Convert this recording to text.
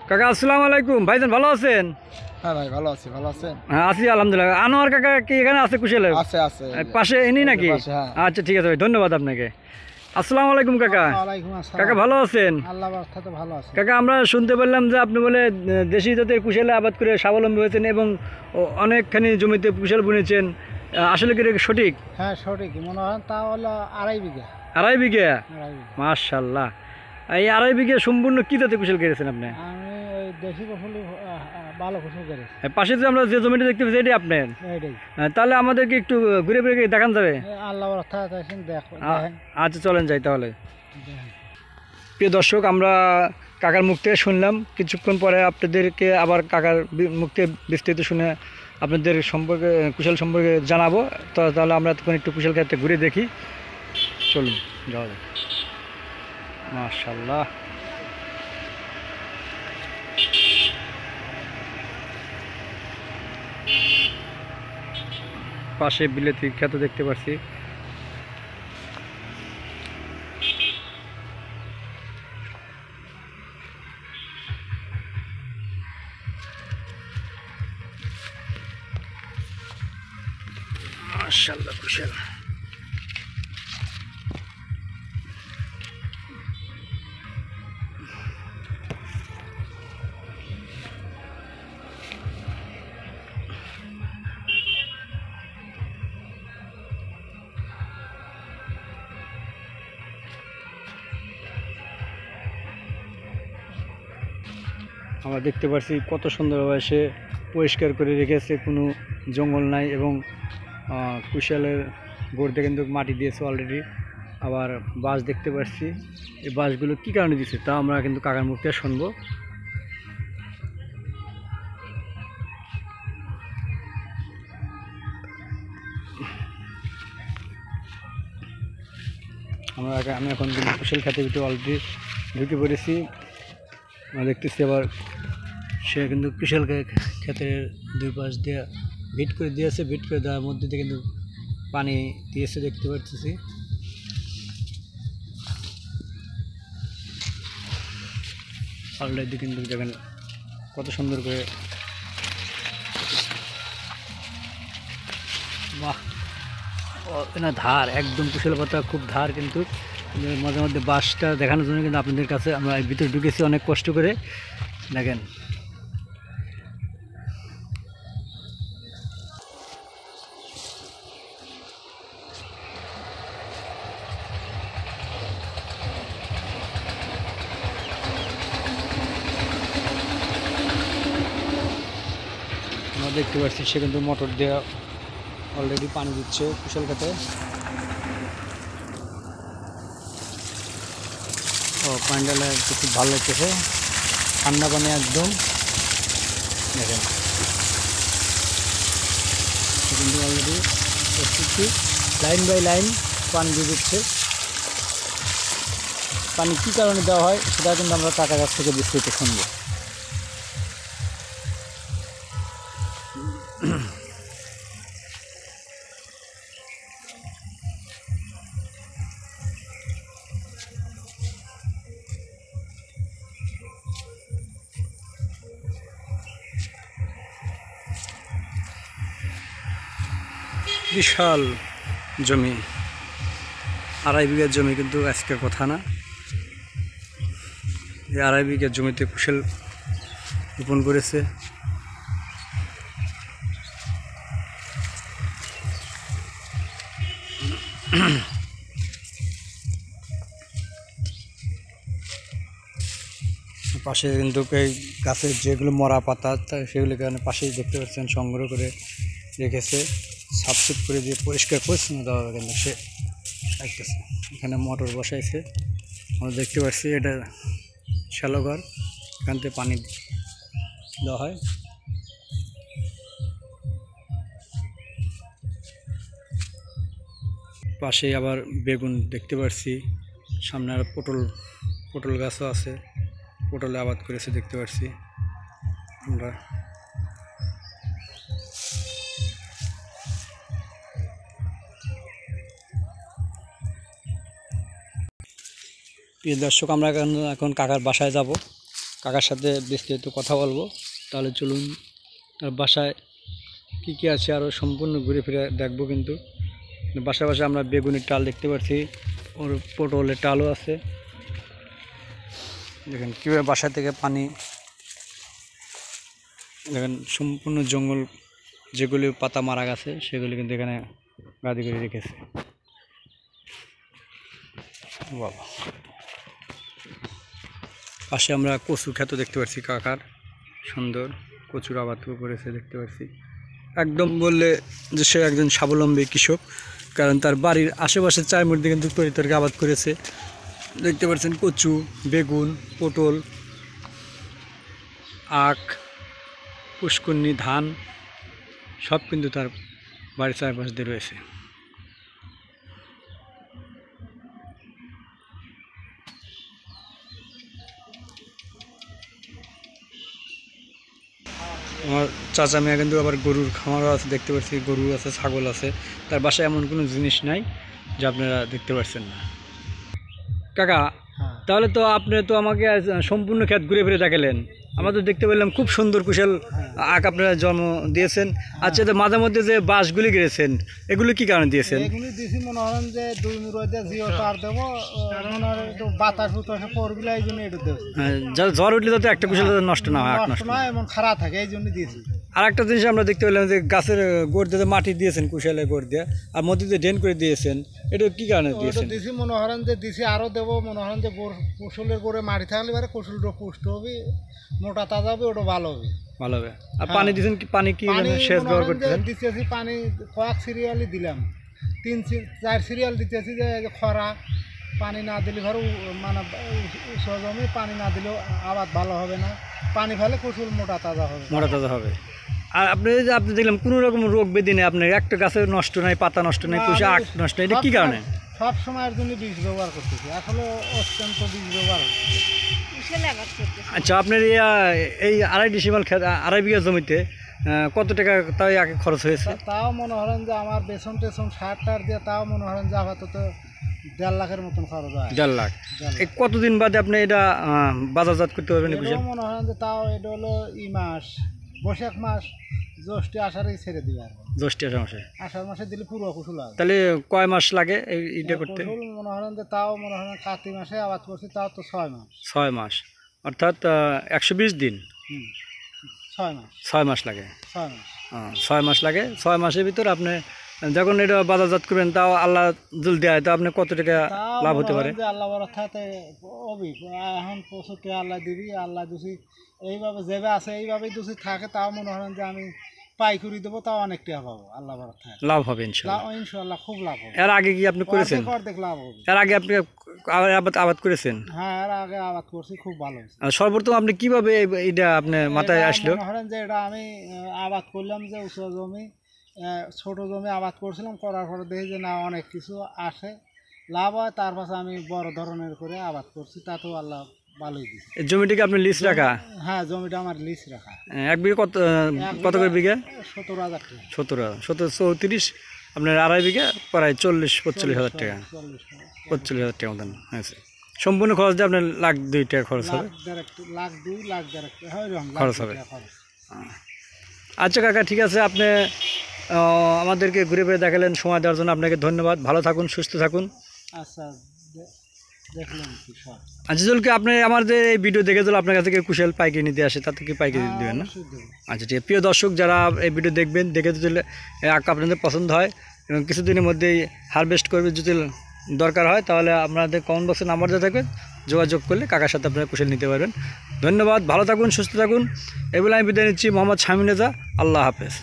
কাকা আসসালামু আলাইকুম। ভাইজান ভালো আছেন? হ্যাঁ ভাই ভালো আছি, ভালো আছেন? হ্যাঁ আছি আলহামদুলিল্লাহ। আনোয়ার কাকা কি এখানে আছে কুশলে? আছে আছে পাশে ইনি নাকি? পাশে, হ্যাঁ। আচ্ছা ঠিক আছে ভাই, ধন্যবাদ আপনাকে। আসসালামু আলাইকুম কাকা। ওয়ালাইকুম আসসালাম। কাকা ভালো আছেন? আল্লাহ বাস্তা তো ভালো আছে। কাকা আমরা শুনতে পেলাম যে আপনি বলে দেশি জাতের কুশলে আবাদ করে স্বাবলম্বী হয়েছেন এবং অনেকখানি জমিতে কুশল বুনেছেন, আসলে কি এটা সঠিক? হ্যাঁ সঠিক, মনে হয় তা হলো 2.5 বিঘা। 2.5 বিঘা? 2.5 বিঘা। মাশাআল্লাহ। এই 2.5 বিঘা সম্পূর্ণ কি জাতের কুশল করেছেন আপনি? আমি ওই দেশি ফসলি ভালো ফসল করেছি। পাশে যে আমরা যে জমিটা দেখতে পাচ্ছি এটাই আপনার? এইটাই। তাহলে আমাদেরকে একটু ঘুরে ঘুরে দেখান যাবে? আল্লাহ বাস্তা আছেন, দেখেন। আচ্ছা চলেন যাই তাহলে। দেখেন। প্রিয় দর্শক, আমরা কাকার মুখ থেকে শুনলাম, কিছুক্ষণ পরে আপনাদেরকে আবার কাকার মুখ থেকে বিস্তারিত শুনে আপনাদের সম্পর্কে কুশল সম্পর্কে জানাবো। তো তাহলে আমরা তখন একটু কুশল ক্ষেত্রে ঘুরে দেখি, চলুন যাওয়া যাক। মাশাআল্লাহ। পাশে বিলেতি ক্ষেত দেখতে পাচ্ছি। মাশাআল্লাহ কুশল। আমরা দেখতে পাচ্ছি কত সুন্দরভাবে সে পরিষ্কার করে রেখেছে, কোনো জঙ্গল নাই এবং কুশালের গোড়তে কিন্তু মাটি দিয়েছে অলরেডি। আবার বাঁশ দেখতে পাচ্ছি, এই বাঁশগুলো কী কারণে দিচ্ছে তা আমরা কিন্তু কাকার মুখ থেকে শুনবো। আমি এখন কিন্তু কুশল খেতে ভিতরে অলরেডি ঢুকে পড়েছি। আমরা দেখতেছি আবার সে কিন্তু কুশল ক্ষেতের দুই পাশ দিয়ে ভিট করে দিয়েছে, ভিট করে দেওয়ার মধ্যে দিয়ে কিন্তু পানি দিয়েছে দেখতে পাচ্ছি। অলরেডি কিন্তু দেখেন কত সুন্দর করে, বাহ না ধার একদম কুশল পাতা খুব ধার, কিন্তু মাঝে মধ্যে বাঁশটা দেখানোর জন্য কিন্তু আপনাদের কাছে আমরা ভিতরে ঢুকেছি অনেক কষ্ট করে। দেখেন আমরা দেখতে পাচ্ছি সে কিন্তু মোটর দেওয়া অলরেডি পানি দিচ্ছে কুশল খেতে। ও পানিটা খুব ভালো লাগতেছে, ঠান্ডা পানি একদম। দেখেন কিন্তু অলরেডি প্রস্তুতি লাইন বাই লাইন পানি দিয়ে দিচ্ছে। পানি কী কারণে দেওয়া হয় সেটা কিন্তু আমরা কাকার কাছ থেকে বিস্তারিত শুনবো। বিশাল জমি, 2.5 বিঘার জমি, কিন্তু আজকের কথা না। এই 2.5 বিঘার জমিতে কুশল রোপণ করেছে। পাশে কিন্তু এই গাছের যেগুলো মরা পাতা সেগুলো কারণে পাশেই দেখতে পাচ্ছেন সংগ্রহ করে রেখেছে, সাফসুফ করে দিয়ে পরিষ্কার পরিচ্ছন্ন দেওয়া হবে। কিন্তু সে রাখতেছে, এখানে মোটর বসাইছে আমরা দেখতে পাচ্ছি। এটা শ্যালো ঘর, এখান থেকে পানি দেওয়া হয়। পাশে আবার বেগুন দেখতে পাচ্ছি, সামনে আর পটল গাছও আছে, পটলে আবাদ করেছে দেখতে পাচ্ছি আমরা। প্রিয় দর্শক, আমরা এখন কাকার বাসায় যাব। কাকার সাথে বিস্তারিত কথা বলবো। তাহলে চলুন তার বাসায় কী কী আছে আরও সম্পূর্ণ ঘুরে ফিরে দেখবো। কিন্তু বাসায় বাসায় আমরা বেগুনের টাল দেখতে পাচ্ছি, ওর পটলের টালও আছে। দেখেন কীভাবে বাসা থেকে পানি, দেখেন সম্পূর্ণ জঙ্গল, যেগুলি পাতা মারা গেছে সেগুলি কিন্তু এখানে গাদি করে রেখেছে। বাবা, পাশে আমরা কচু ক্ষেত দেখতে পাচ্ছি, কাকার সুন্দর কচুর আবাদ করেছে দেখতে পাচ্ছি। একদম বললে যে সে একজন স্বাবলম্বী কৃষক, কারণ তার বাড়ির আশেপাশে চায়ের মধ্যে কিন্তু তরিতরকারি আবাদ করেছে। দেখতে পাচ্ছেন কচু, বেগুন, পটল, আখ, পুষ্কুন্নি, ধান সব কিন্তু তার বাড়ির চারপাশ দিয়ে রয়েছে। আমার চাচা মেয়ে কিন্তু আবার গরুর খামারও আছে দেখতে পাচ্ছি, গরু আছে, ছাগল আছে। তার বাসায় এমন কোনো জিনিস নাই যা আপনারা দেখতে পাচ্ছেন না। কাকা, তাহলে তো আপনি তো আমাকে সম্পূর্ণ ক্ষেত ঘুরে ফিরে দেখালেন। আমরা তো দেখতে পেলাম খুব সুন্দর কুশল আখ আপনারা জন্ম দিয়েছেন। আচ্ছা, তো মাঝে মধ্যে যে বাঁশগুলি গেড়েছেন, এগুলো কি কারণে দিয়েছেন? এগুলি দিছি মনে হন যে 2 মুরোতে জিও তার দেবো, মনে হয় একটু বাতাস বুতাসে পড়বিলা, এই জন্য এটা দেবো। ঝড় উঠলে যাতে একটা কুশল নষ্ট না হয়, আখ নষ্ট না এমন খারাপ থাকে, এই জন্য দিয়েছি। আর একটা জিনিস আমরা দেখতে পেলাম যে গাছের গোড় দিয়ে মাটি দিয়েছেন, কুশালের গোড় দিয়ে, আর মধ্যে দিয়ে ড্রেন করে দিয়েছেন। এটা কি কারণে দিয়েছেন? দিছি মনে হন যে দিছি আরও দেবো, মনে হন যে কুশলের গোড়ে মাটি থাকলে এবারে কুশলটা পুষ্ট হবে, মোটা তাজা হবে, ওটা ভালো হবে, ভালো হবে। আর পানি দিয়েছেন কি? পানি কি সেচ ব্যবহার করতেছেন? দিতেছি পানি কয়েক সিরিয়ালই দিলাম, 3-4 সিরিয়াল দিতেছি। যে খরা পানি না দিলে ঘর মানে জমি পানি না দিলেও আবাদ ভালো হবে না, পানি ফেলে কুশল মোটা তাজা হবে, মোটা তাজা হবে। আর আপনি দেখলাম কোনো রকম রোগ ব্যাধি নেই আপনার, একটা গাছে নষ্ট নাই, পাতা নষ্ট নাই, কুশে আখ নষ্ট নাই, এটা কি কারণে? সব সময়ের জন্য বীজ ব্যবহার করতেছি, আসলে অত্যন্ত বীজ ব্যবহার হচ্ছে। আচ্ছা, আপনার এই 2.5 ডিসিমাল ক্ষেত, 2.5 বিঘা জমিতে কত টাকা তাই আগে খরচ হয়েছে? তাও মনে হলেন যে আমার বেসন টেসন সার টার দিয়ে তাও মনে হলেন যে আপাতত 1.5 লাখের মতন খরচ হয়। 1.5 লাখ। এই কতদিন বাদে আপনি এটা বাজারজাত করতে পারবেন? মনে হলেন যে তাও এটা হলো মাস, বৈশাখ মাস, জ্যৈষ্ঠী আষাঢ়েই ছেড়ে দিবে। আর জ্যৈষ্ঠী আষাঢ় মাসে দিলে পুরো কুশল হবে। তাহলে কয় মাস লাগে এইটা করতে? মনে হলেন যে তাও মনে হলেন কার্তিক মাসে আবাদ করছি, তাও তো 6 মাস। 6 মাস অর্থাৎ 120 দিন। 6 মাস, 6 মাস লাগে। 6 মাস, 6 মাস লাগে। 6 মাসের ভিতর আপনি যখন এটা বাজারজাত করবেন, তাও আল্লাহ জল দেয়, তো আপনি কত টাকা লাভ হতে পারে? আল্লাহ বড় থাকে এখন 65 আল্লাহ দিবি, আল্লাহ দুষি এইভাবে যেভাবে আছে এইভাবেই দুষি থাকে, তাও মনে হলেন যে আমি পাইকারি দেবো, তাও অনেক টাকা পাবো, আল্লাহ বড় থাকে লাভ হবে ইনশাআল্লাহ। ইনশাআল্লাহ খুব লাভ হবে। এর আগে কি আপনি করেছেন? অর্ধেক লাভ হবে। এর আগে আপনি আবাদ করেছেন? হ্যাঁ, এর আগে আবাদ করছি, খুব ভালো হয়েছে। সর্বপ্রথম আপনি কিভাবে এটা আপনার মাথায় আসলো? মনে হলেন যে এটা আমি আবাদ করলাম, যে উঁচু জমি ছোট জমি আবাদ করছিলাম, করার পরে দেখি যে না অনেক কিছু আসে, লাভ হয়, তার পাশে আমি বড় ধরনের করে আবাদ করছি, তাতেও আল্লাহ ভালোই দিচ্ছে। জমিটাকে আপনি লিজ রাখা? হ্যাঁ, জমিটা আমার লিজ রাখা। 1 বিঘা কত করে বিঘা? 17,000 টাকা। 17 আপনার 2.5 বিঘা প্রায় 40-45 হাজার টাকা, 45 হাজার টাকা মতন হয়েছে। সম্পূর্ণ খরচ দিয়ে আপনার 1,02,000 টাকা খরচ হবে। 1,02,000 খরচ হবে। আচ্ছা কাকা, ঠিক আছে, আপনি আমাদেরকে ঘুরে ফিরে দেখালেন, সময় দেওয়ার জন্য আপনাকে ধন্যবাদ। ভালো থাকুন, সুস্থ থাকুন। আচ্ছা, দেখলাম আজিজুলকে আপনি আমার যে এই ভিডিও দেখে দিল, আপনার কাছে কুশল পাইকারি নিতে আসে, তাতে কি পাইকারি দেবেন না? আচ্ছা, ঠিক আছে। প্রিয় দর্শক, যারা এই ভিডিও দেখবেন, দেখে দিলে আখ আপনাদের পছন্দ হয় এবং কিছুদিনের মধ্যেই হারভেস্ট করবে, যদি দরকার হয় তাহলে আপনাদের কমেন্ট বক্সে নাম্বার দেওয়া থাকবে, যোগাযোগ করলে কাকার সাথে আপনারা কুশল নিতে পারবেন। ধন্যবাদ, ভালো থাকুন, সুস্থ থাকুন। এগুলো আমি বিদায় নিচ্ছি। মোহাম্মদ শামীম রেজা। আল্লাহ হাফেজ।